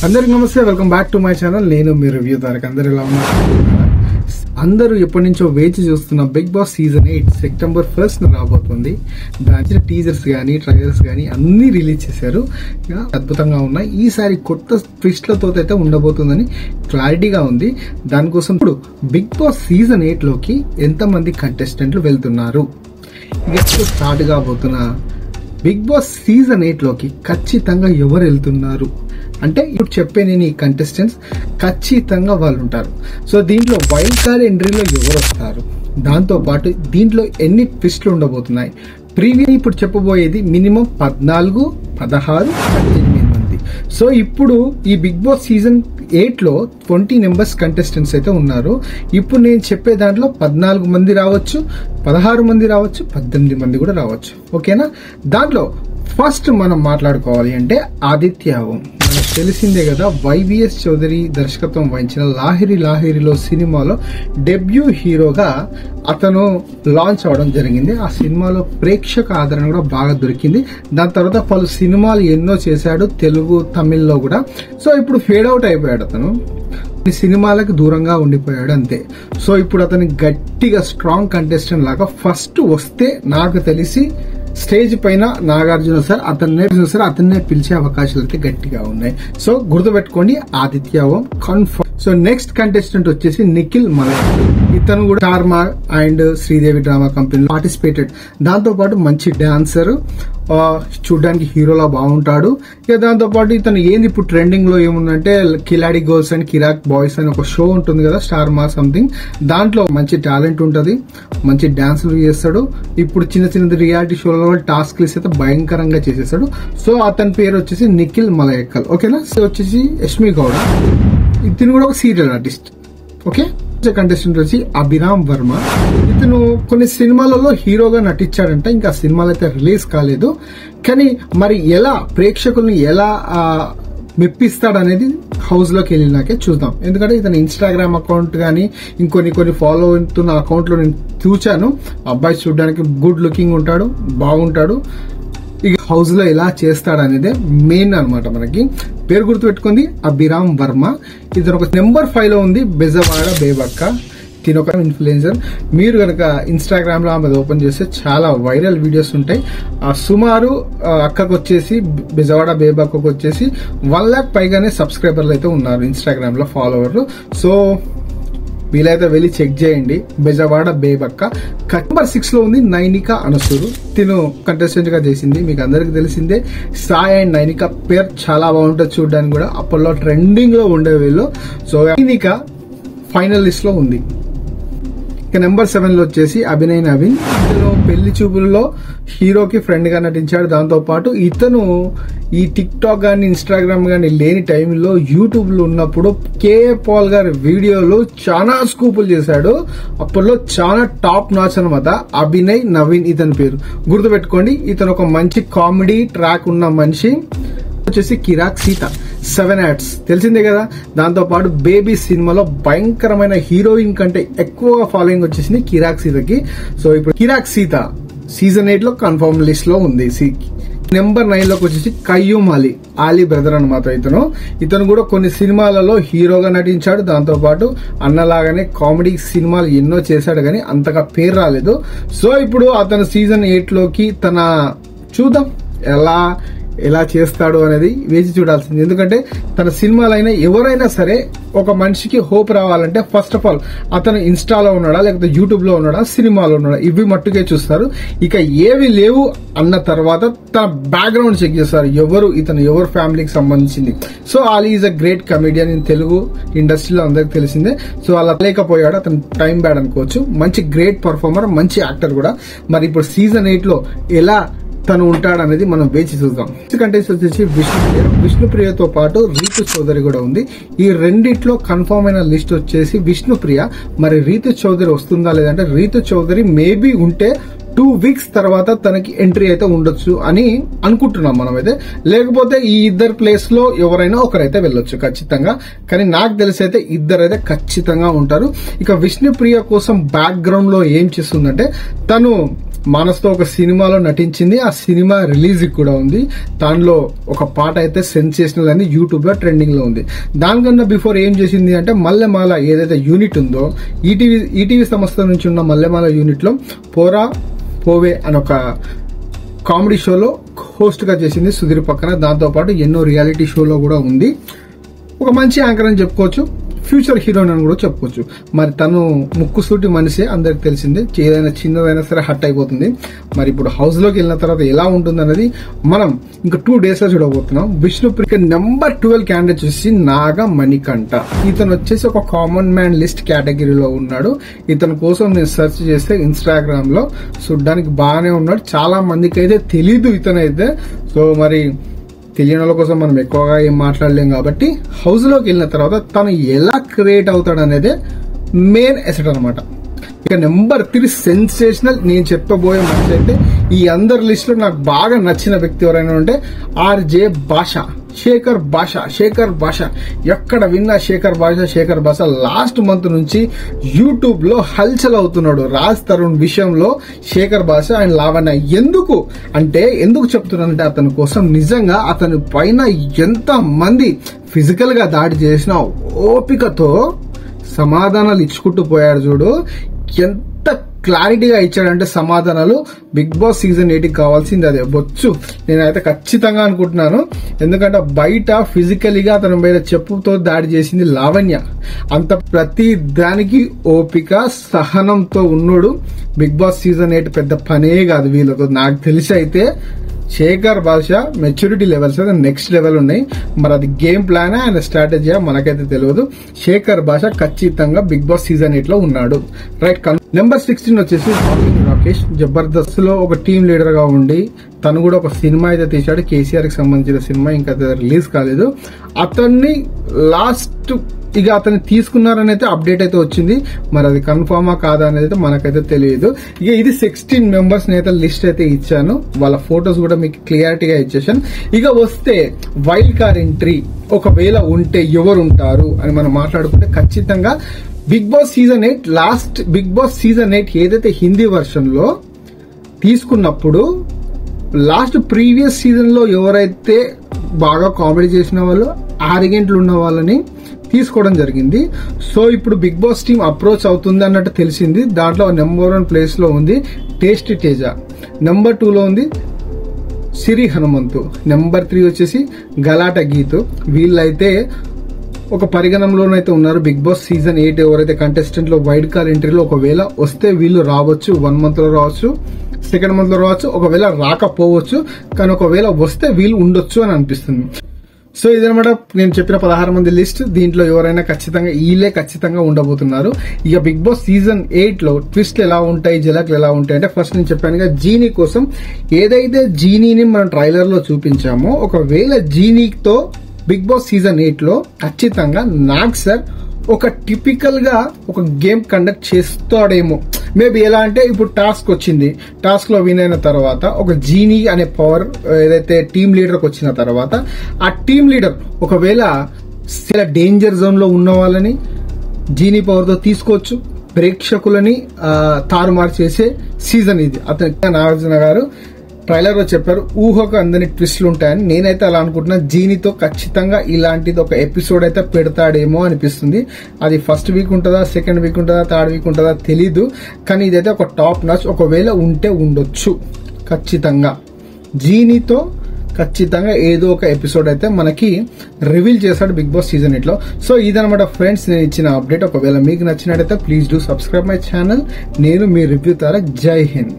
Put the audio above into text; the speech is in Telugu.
అందరికి నమస్తే, welcome back to my channel. నేను మీ రివ్యూ తారక్. అందరు ఎలా ఉన్నారు? అందరూ ఎప్పటి నుంచో వేచి చూస్తున్న బిగ్ బాస్ సీజన్ 8 సెప్టెంబర్ 1 రాబోతుంది. దాని టీజర్స్ గానీ ట్రైలర్స్ గానీ అన్ని రిలీజ్ చేశారు. అద్భుతంగా ఉన్నాయి. ఈసారి కొత్త ట్విస్ట్లతో అయితే ఉండబోతుందని క్లారిటీగా ఉంది. దానికోసం ఇప్పుడు బిగ్ బాస్ సీజన్ 8 లోకి ఎంతమంది కంటెస్టెంట్లు వెళ్తున్నారు, ఎప్పుడు స్టార్ట్ కాబోతున్న బిగ్ బాస్ సీజన్ 8 లోకి ఖచ్చితంగా ఎవరు వెళ్తున్నారు అంటే ఇప్పుడు చెప్పే నేను ఈ కంటెస్టెంట్స్ ఖచ్చితంగా వాళ్ళు ఉంటారు. సో దీంట్లో వైల్డ్ కార్డ్ ఎంట్రీలో ఎవరు వస్తారు, దాంతో పాటు దీంట్లో ఎన్ని ట్విస్ట్లు ఉండబోతున్నాయి, ప్రీవియస్ ఇప్పుడు చెప్పబోయేది మినిమం 14, 16, 18 మంది. సో ఇప్పుడు ఈ బిగ్ బాస్ సీజన్ 8 లో 20 మెంబర్స్ కంటెస్టెంట్స్ అయితే ఉన్నారు. ఇప్పుడు నేను చెప్పే దాంట్లో 14 మంది రావచ్చు, 16 మంది రావచ్చు, 18 మంది కూడా రావచ్చు. ఓకేనా? దాంట్లో ఫస్ట్ మనం మాట్లాడుకోవాలి అంటే ఆదిత్య ఓం. మనకు తెలిసిందే కదా, వైవిఎస్ చౌదరి దర్శకత్వం వహించిన లాహిరిలో సినిమాలో డెబ్యూ హీరోగా అతను లాంచ్ అవడం జరిగింది. ఆ సినిమాలో ప్రేక్షక ఆదరణ కూడా బాగా దొరికింది. దాని తర్వాత పలు సినిమాలు ఎన్నో చేశాడు, తెలుగు తమిళ్లో కూడా. సో ఇప్పుడు ఫేడ్ అవుట్ అయిపోయాడు అతను, ఈ సినిమాలకు దూరంగా ఉండిపోయాడు అంతే. సో ఇప్పుడు అతని గట్టిగా స్ట్రాంగ్ కంటెస్టెంట్ లాగా ఫస్ట్ వస్తే నాకు తెలిసి స్టేజ్ పైన నాగార్జున సార్ అతన్నే పిలిచే అవకాశాలు అయితే గట్టిగా ఉన్నాయి. సో గుర్తుపెట్టుకోండి, ఆదిత్య ఓం కన్ఫర్మ్. సో నెక్స్ట్ కంటెస్టెంట్ వచ్చేసి నిఖిల్ మలయాళం. ఇతను కూడా స్టార్మా అండ్ శ్రీదేవి డ్రామా కంపెనీలో పార్టిసిపేటెడ్. దాంతో పాటు మంచి డాన్సర్, చూడడానికి హీరోలా బాగుంటాడు. ఇక దాంతో పాటు ఇతను ఏంది ఇప్పుడు ట్రెండింగ్ లో ఏముందంటే కిలాడి గర్ల్స్ అండ్ కిరాక్ బాయ్స్ అని ఒక షో ఉంటుంది కదా, స్టార్మా సంథింగ్. దాంట్లో మంచి టాలెంట్ ఉంటది, మంచి డాన్సులు చేస్తాడు. ఇప్పుడు చిన్న రియాలిటీ షోలలో టాస్క్లు అయితే భయంకరంగా చేసేస్తాడు. సో అతని పేరు వచ్చేసి నిఖిల్ మలయక్కల్. ఓకేనా? సో వచ్చేసి యష్మి గౌడ, ఇతను కూడా ఒక సీరియల్ ఆర్టిస్ట్. ఓకే. కంటెస్టెంట్ వచ్చి అభిరామ్ వర్మ. ఇతను కొన్ని సినిమాలలో హీరోగా నటించాడంట, ఇంకా సినిమాలు అయితే రిలీజ్ కాలేదు. కానీ మరి ఎలా ప్రేక్షకుల్ని ఎలా మెప్పిస్తాడనేది హౌస్ లోకి వెళ్ళినాకే చూద్దాం. ఎందుకంటే ఇతను ఇన్స్టాగ్రామ్ అకౌంట్ గానీ ఇంకొన్ని ఫాలో అవుతున్న అకౌంట్ లో నేను చూచాను. అబ్బాయి చూడడానికి గుడ్ లుకింగ్ ఉంటాడు, బాగుంటాడు. ఇక హౌస్ లో ఎలా చేస్తాడనేదే మెయిన్ అనమాట. మనకి పేరు గుర్తుపెట్టుకుంది అభిరామ్ వర్మ. ఇతను ఒక నెంబర్ 5 లో ఉంది, బెజవాడ బేబక్క. తినొక ఇన్ఫ్లుయెన్సర్. మీరు కనుక ఇన్స్టాగ్రామ్ లో ఆమె ఓపెన్ చేస్తే చాలా వైరల్ వీడియోస్ ఉంటాయి. సుమారు అక్కకు వచ్చేసి బెజవాడ బేబక్కకు వచ్చేసి 1 lakh పైగానే సబ్స్క్రైబర్లు అయితే ఉన్నారు ఇన్స్టాగ్రామ్ లో, ఫాలోవర్లు. సో వీలైతే వెళ్ళి చెక్ చేయండి. బెజవాడ బేబక్క. నెంబర్ 6 లో ఉంది నైనిక అనసూరు. తిను కంటెస్టెంట్ గా చేసింది, మీకు అందరికి తెలిసిందే. సాయి అండ్ నైనిక పేరు చాలా బాగుంటుంది చూడడానికి కూడా, అప్పట్లో ట్రెండింగ్ లో ఉండే వీళ్ళు. సో నైనిక ఫైనల్ లిస్ట్ లో ఉంది. ఇక నెంబర్ 7 లో వచ్చేసి అభినయ్ నవీన్. ఇతను పెళ్లి చూపులలో హీరోకి ఫ్రెండ్ గా నటించాడు. దాంతో పాటు ఇతను ఈ టిక్ టాక్ గానీ ఇన్స్టాగ్రామ్ గానీ లేని టైంలో యూట్యూబ్ లో ఉన్నప్పుడు కేఏ పాల్ గారి వీడియోలు చాలా స్కూపులు చేశాడు. అప్పట్లో చాలా టాప్ నాచ్ అనమాట. అభినయ్ నవీన్ ఇతని పేరు గుర్తుపెట్టుకోండి. ఇతను ఒక మంచి కామెడీ ట్రాక్ ఉన్న మనిషి. వచ్చేసి కిరాక్ సీత 7 యాడ్స్ తెలిసిందే కదా. దాంతో పాటు బేబీ సినిమాలో భయంకరమైన హీరోయిన్ కంటే ఎక్కువగా ఫాలోయింగ్ వచ్చేసింది కిరాక్ సీతకి. సో ఇప్పుడు కిరాక్ సీత సీజన్ 8 లో కన్ఫర్మ్ లిస్ట్ లో ఉంది. నెంబర్ 9 లోకి వచ్చేసి కయ్యూమ్ ఆలీ బ్రదర్ అనమాట. ఇతను కూడా కొన్ని సినిమాలలో హీరోగా నటించాడు. దాంతో పాటు అన్నలాగానే కామెడీ సినిమాలు ఎన్నో చేశాడు, కానీ అంతగా పేరు రాలేదు. సో ఇప్పుడు అతను సీజన్ 8 లోకి చూద్దాం ఎలా చేస్తాడు అనేది వేచి చూడాల్సింది. ఎందుకంటే తన సినిమాలైనా ఎవరైనా సరే ఒక మనిషికి హోప్ రావాలంటే ఫస్ట్ ఆఫ్ ఆల్ అతను ఇన్స్టాలో ఉన్నాడా, లేకపోతే యూట్యూబ్ లో ఉన్నాడా, సినిమాలో ఉన్నాడా, ఇవి మట్టుకే చూస్తారు. ఇక ఏవి లేవు అన్న తర్వాత తన బ్యాక్గ్రౌండ్ చెక్ చేస్తారు. ఎవరు ఫ్యామిలీకి సంబంధించింది. So Ali is a great comedian in Telugu ఇండస్ట్రీలో అందరికి తెలిసిందే. సో అలా లేకపోయాడు, అతను టైం బ్యాడ్ అనుకోవచ్చు. మంచి గ్రేట్ పర్ఫార్మర్, మంచి యాక్టర్ కూడా. మరి ఇప్పుడు సీజన్ 8 లో ఎలా తను ఉంటాడనేది మనం వేచి చూద్దాం. కంటెస్టెంట్ వచ్చేసి విష్ణుప్రియతో పాటు రీతు చౌదరి కూడా ఉంది. ఈ రెండిట్లో కన్ఫర్మ్ అయిన లిస్ట్ వచ్చేసి విష్ణుప్రియ. మరి రీతు చౌదరి వస్తుందా లేదంటే రీతు చౌదరి మేబీ ఉంటే 2 weeks తర్వాత తనకి ఎంట్రీ అయితే ఉండొచ్చు అని అనుకుంటున్నాం మనమైతే. లేకపోతే ఈ ఇద్దరు ప్లేస్ లో ఎవరైనా ఒకరైతే వెళ్ళొచ్చు ఖచ్చితంగా. కానీ నాకు తెలిసి అయితే ఇద్దరైతే ఖచ్చితంగా ఉంటారు. ఇక విష్ణుప్రియ కోసం బ్యాక్ గ్రౌండ్ లో ఏం చేస్తుందంటే తను మానస్తో ఒక సినిమాలో నటించింది. ఆ సినిమా రిలీజ్ కూడా ఉంది. దానిలో ఒక పాట అయితే సెన్సేషనల్ అని యూట్యూబ్ లో ట్రెండింగ్ లో ఉంది. దానికన్నా బిఫోర్ ఏం చేసింది అంటే మల్లెమాల ఏదైతే యూనిట్ ఉందో ఈటీవీ సంస్థ నుంచి ఉన్న మల్లెమాల యూనిట్ లో పోరా పోవే అని ఒక కామెడీ షోలో హోస్ట్ గా చేసింది సుధీర్ పక్కన. దాంతో పాటు ఎన్నో రియాలిటీ షోలో కూడా ఉంది. ఒక మంచి యాంకర్ అని చెప్పుకోవచ్చు, ఫ్యూచర్ హీరోయిన్ అని కూడా చెప్పుకోవచ్చు. మరి తను ముక్కుసూటి మనిషే, అందరికి తెలిసిందే. ఏదైనా చిన్నదైనా సరే హట్ అయిపోతుంది. మరి ఇప్పుడు హౌస్ లోకి వెళ్ళిన తర్వాత ఎలా ఉంటుంది అనేది మనం ఇంకా 2 days లో చూడబోతున్నాం. విష్ణుప్రియ నెంబర్ 12 క్యాండిడేట్ వచ్చేసి నాగ మణికంఠ. ఇతను వచ్చేసి ఒక కామన్ మ్యాన్ లిస్ట్ కేటగిరీలో ఉన్నాడు. ఇతని కోసం నేను సెర్చ్ చేస్తే ఇన్స్టాగ్రామ్ లో చూడడానికి బాగానే ఉన్నాడు. చాలా మందికి అయితే తెలీదు ఇతనైతే. సో మరి తెలియని వాళ్ళ కోసం మనం ఎక్కువగా ఏం మాట్లాడలేం కాబట్టి హౌస్ లోకి వెళ్ళిన తర్వాత తను ఎలా క్రియేట్ అవుతాడు అనేది మెయిన్ ఎసెట్ అనమాట. ఇక నెంబర్ 3 సెన్సేషనల్. నేను చెప్పబోయే మనిషి అయితే ఈ అందరి లిస్ట్ లో నాకు బాగా నచ్చిన వ్యక్తి ఎవరైనా ఉంటే ఆర్జే భాష, శేఖర్ భాష. ఎక్కడ విన్నా శేఖర్ భాష లాస్ట్ మంత్ నుంచి యూట్యూబ్ లో హల్చల్ అవుతున్నాడు. రాజ్ తరుణ్ విషయంలో శేఖర్ భాష అండ్ లావణ్య. ఎందుకు చెప్తున్నానంటే అతని కోసం నిజంగా అతని పైన ఎంత మంది ఫిజికల్ గా దాడి చేసిన ఓపికతో సమాధానాలు ఇచ్చుకుంటూ పోయాడు చూడు. ఎంత క్లారిటీగా ఇచ్చాడంటే సమాధానాలు. బిగ్ బాస్ సీజన్ 8 కావాల్సింది అదే బొచ్చు. నేనైతే ఖచ్చితంగా అనుకుంటున్నాను. ఎందుకంటే బయట ఫిజికలీగా అతని మీద చెప్పుతో దాడి చేసింది లావణ్య. అంత ప్రతి దానికి ఓపిక సహనంతో ఉన్నాడు. బిగ్ బాస్ సీజన్ 8 పెద్ద పనే కాదు వీళ్ళతో. నాకు తెలిసి అయితే శేఖర్ భాష మెచ్యూరిటీ లెవెల్స్ అయితే నెక్స్ట్ లెవెల్ ఉన్నాయి. మరి అది గేమ్ ప్లాన్ అండ్ స్ట్రాటజీ మనకైతే తెలియదు. శేఖర్ భాష ఖచ్చితంగా బిగ్ బాస్ సీజన్ 8 లో ఉన్నాడు. రైట్. నెంబర్ 16 వచ్చేసి రాకేష్. జబర్దస్త్ లో ఒక టీమ్ లీడర్ గా ఉండి తను కూడా ఒక సినిమా అయితే తీశాడు. కేసీఆర్ కి సంబంధించిన సినిమా, ఇంకా రిలీజ్ కాలేదు. అతన్ని లాస్ట్ ఇక అతన్ని తీసుకున్నారని అయితే అప్డేట్ అయితే వచ్చింది. మరి అది కన్ఫర్మా కాదా అనేది అయితే మనకైతే తెలియదు. ఇక ఇది 16 మెంబర్స్ అయితే లిస్ట్ అయితే ఇచ్చాను. వాళ్ళ ఫొటోస్ కూడా మీకు క్లియారిటీగా ఇచ్చేసాను. ఇక వస్తే వైల్డ్ కార్డ్ ఎంట్రీ ఒకవేళ ఉంటే ఎవరు ఉంటారు అని మనం మాట్లాడుకుంటే ఖచ్చితంగా Bigg Boss season 8 last Bigg Boss season 8 ఏదైతే హిందీ వర్షన్ లో తీసుకున్నప్పుడు లాస్ట్ ప్రీవియస్ సీజన్ లో ఎవరైతే బాగా కామెడీ చేసిన వాళ్ళు, ఆరిగెంట్లు ఉన్న వాళ్ళని తీసుకోవడం జరిగింది. సో ఇప్పుడు బిగ్ బాస్ టీమ్ అప్రోచ్ అవుతుంది అన్నట్టు తెలిసింది. దాంట్లో నెంబర్ 1 ప్లేస్ లో ఉంది టేస్టీ తేజ, నెంబర్ 2 లో ఉంది సిరి హనుమంతు, నెంబర్ 3 వచ్చేసి గలాట గీతు. వీళ్ళైతే ఒక పరిగణంలోనైతే ఉన్నారు. బిగ్ బాస్ సీజన్ 8 ఎవరైతే కంటెస్టెంట్ లో వైల్డ్ కార్డ్ ఎంట్రీలో ఒకవేళ వస్తే వీళ్ళు రావచ్చు. 1 month లో రావచ్చు, 2nd month లో రావచ్చు, ఒకవేళ రాకపోవచ్చు. కానీ ఒకవేళ వస్తే వీళ్ళు ఉండొచ్చు అని అనిపిస్తుంది. సో ఇదనమాట నేను చెప్పిన 16 మంది లిస్ట్. దీంట్లో ఎవరైనా ఖచ్చితంగా ఉండబోతున్నారు. ఇక బిగ్ బాస్ సీజన్ 8 లో ట్విస్ట్లు ఎలా ఉంటాయి, జలక్లు ఎలా ఉంటాయి అంటే ఫస్ట్ నేను చెప్పాను జీనీ కోసం ఏదైతే జీనీని మనం ట్రైలర్ లో చూపించామో ఒకవేళ జీనీతో బిగ్ బాస్ సీజన్ 8 లో ఖచ్చితంగా నాగ్ సార్ ఒక టిపికల్ గా ఒక గేమ్ కండక్ట్ చేస్తాడేమో. మేబీ ఎలా అంటే ఇప్పుడు టాస్క్ వచ్చింది, టాస్క్ లో విన్ అయిన తర్వాత ఒక జీనీ అనే పవర్ ఏదైతే టీమ్ లీడర్ కి వచ్చిన తర్వాత ఆ టీమ్ లీడర్ ఒకవేళ చాలా డేంజర్ జోన్ లో ఉన్న వాళ్ళని జీనీ పవర్ తో తీసుకోవచ్చు. ప్రేక్షకులని తారుమారు చేసే సీజన్ ఇది. అతను నాగార్జున గారు ట్రైలర్ లో చెప్పారు ఊహకు అందని ట్విస్ట్లు ఉంటాయని. నేనైతే అలా అనుకుంటున్నా. జీనీతో ఖచ్చితంగా ఇలాంటిది ఒక ఎపిసోడ్ అయితే పెడతాడేమో అనిపిస్తుంది. అది ఫస్ట్ వీక్ ఉంటుందా, 2nd వీక్ ఉంటుందా, 3rd వీక్ ఉంటుందా తెలీదు. కానీ ఇదైతే ఒక టాప్ నాచ్. ఒకవేళ ఉంటే ఉండొచ్చు. ఖచ్చితంగా జీనీతో ఖచ్చితంగా ఏదో ఒక ఎపిసోడ్ అయితే మనకి రివీల్ చేశాడు బిగ్ బాస్ సీజన్ 8 లో. సో ఇదనమాట ఫ్రెండ్స్ నేను ఇచ్చిన అప్డేట్. ఒకవేళ మీకు నచ్చినట్టయితే please do subscribe my channel. నేను మీ రివ్యూ తారక్. జై హింద్.